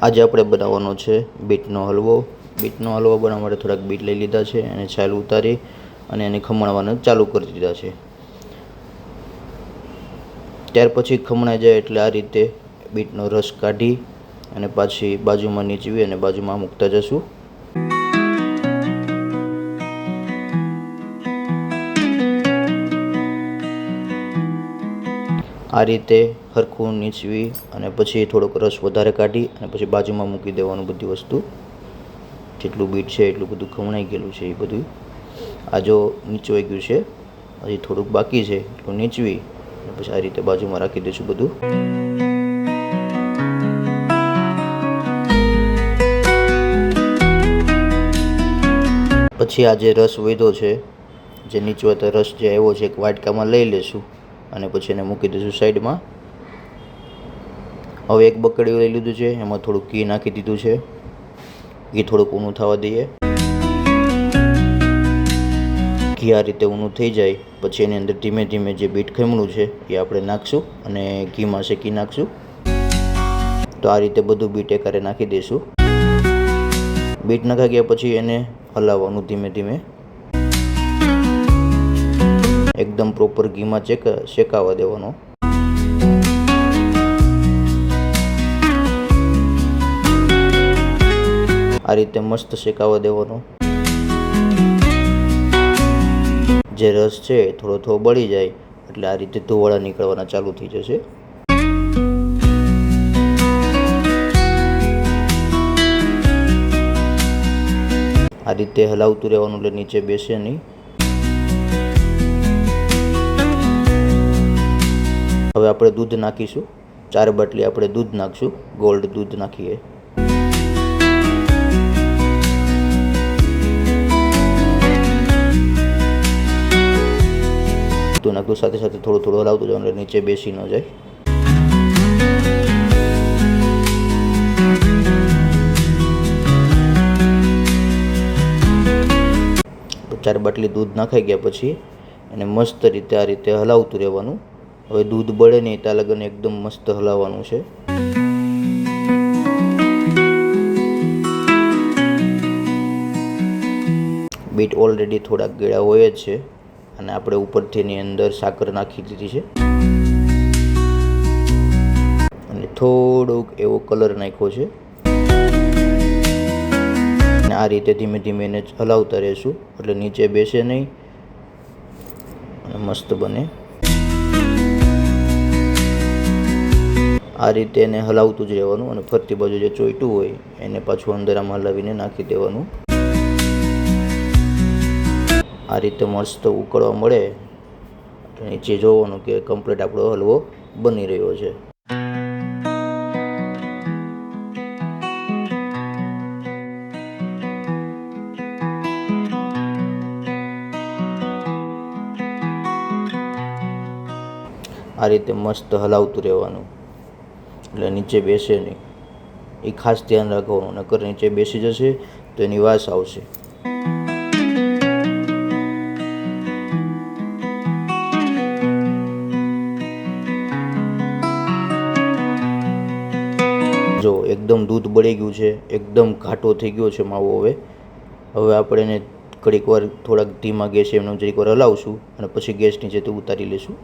આજે આપણે બનાવવાનો છે બીટનો હલવો. બીટનો હલવો બનાવવા માટે થોડાક બીટ લઈ લીધા છે અને છાલ ઉતારી અને એને ખમણવાનું ચાલુ કરી દીધા છે. ત્યાર પછી ખમણાઈ જાય એટલે આ રીતે બીટનો રસ કાઢી અને પાછી બાજુમાં નીચવી અને બાજુમાં મૂકતા જશું. આ રીતે હરખું નીચવી અને પછી થોડોક રસ વધારે કાઢી અને પછી બાજુમાં મૂકી દેવાનું. બધી વસ્તુ જેટલું બીટ છે એટલું બધું ખમણાઈ ગયેલું છે એ બધું આ જો નીચવાઈ ગયું છે. હજી થોડુંક બાકી છે એટલું નીચવી અને પછી આ રીતે બાજુમાં રાખી દઈશું બધું. પછી આ જે રસ વધ્યો છે, જે નીચવાતો રસ જે આવ્યો છે, એક વાટકામાં લઈ લેશું અને પછી એને મૂકી દઈશું સાઈડમાં. હવે એક બકડીયું લઈ લીધું છે, એમાં થોડુંક ઘી નાખી દીધું છે. ઘી થોડુંક ઊનું થવા દઈએ. ઘી આ રીતે ઊનું થઈ જાય પછી એની અંદર ધીમે ધીમે જે બીટ ખમણું છે એ આપણે નાખશું અને ઘીમાં શેકી નાખશું. તો આ રીતે બધું બીટ એકારે નાખી દઈશું. બીટ નાખી ગયા પછી એને હલાવવાનું ધીમે ધીમે, એકદમ પ્રોપર ઘીમાં શેકાવા દેવાનો. આ રીતે મસ્ત શેકાવા દેવાનો. જે રસ છે થોડો થોડો બળી જાય એટલે આ રીતે ધુવાળા નીકળવાના ચાલુ થઈ જશે. આ રીતે હલાવતું રહેવાનું એટલે નીચે બેસે નહીં. હવે આપણે દૂધ નાખીશું. 4 બાટલી આપણે દૂધ નાખશું. ગોલ્ડ દૂધ નાખીએ. દૂધ નાખતું સાથે સાથે થોડું થોડું હલાવતું જવાનું એટલે નીચે બેસી ન જાય. તો 4 બાટલી દૂધ નાખાઈ ગયા પછી એને મસ્ત રીતે આ રીતે હલાવતું રહેવાનું. હવે દૂધ બળે નહીં ત્યાં લગન એકદમ મસ્ત હલાવવાનું છે. બીટ ઓલરેડી થોડાક ગળ્યા હોય જ છે અને આપણે ઉપરથી એની અંદર સાકર નાખી દીધી છે અને થોડોક એવો કલર નાખ્યો છે. અને આ રીતે ધીમે ધીમે એને હલાવતા રહેશું એટલે નીચે બેસે નહીં અને મસ્ત બને. આ રીતે એને હલાવતું જ રહેવાનું અને ફરતી બાજુ જે ચોઈટું હોય એને પાછું અંદર આમાં હલાવીને નાખી દેવાનું. આ રીતે મસ્ત ઉકળવા મળે નીચે જોવાનું કે કમ્પ્લીટ આપણો હલવો બની રહ્યો છે. આ રીતે મસ્ત હલાવતું રહેવાનું એટલે નીચે બેસે નહીં. એ ખાસ ધ્યાન રાખવાનું, નકર નીચે બેસી જશે તો એની વાસ આવશે. જો એકદમ દૂધ બળી ગયું છે, એકદમ ઘાટો થઈ ગયો છે માવો. હવે આપણે એને ઘડીક વાર થોડાક ધીમા ગેસે એમને જરીક વાર હલાવશું અને પછી ગેસ નીચેથી ઉતારી લઈશું.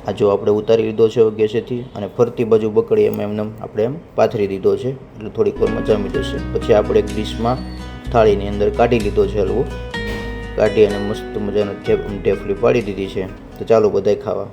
આ જો આપણે ઉતારી લીધો છે ગેસેથી અને ફરતી બાજુ બકડી એમને આપણે એમ પાથરી દીધો છે એટલે થોડીક વાર મચામી જશે. પછી આપણે એક ડીશમાં થાળીની અંદર કાઢી લીધો છે હલવો. કાઢી અને મસ્ત મજાનો ઢેફલી પાડી દીધી છે. તો ચાલો બધાય ખાવા.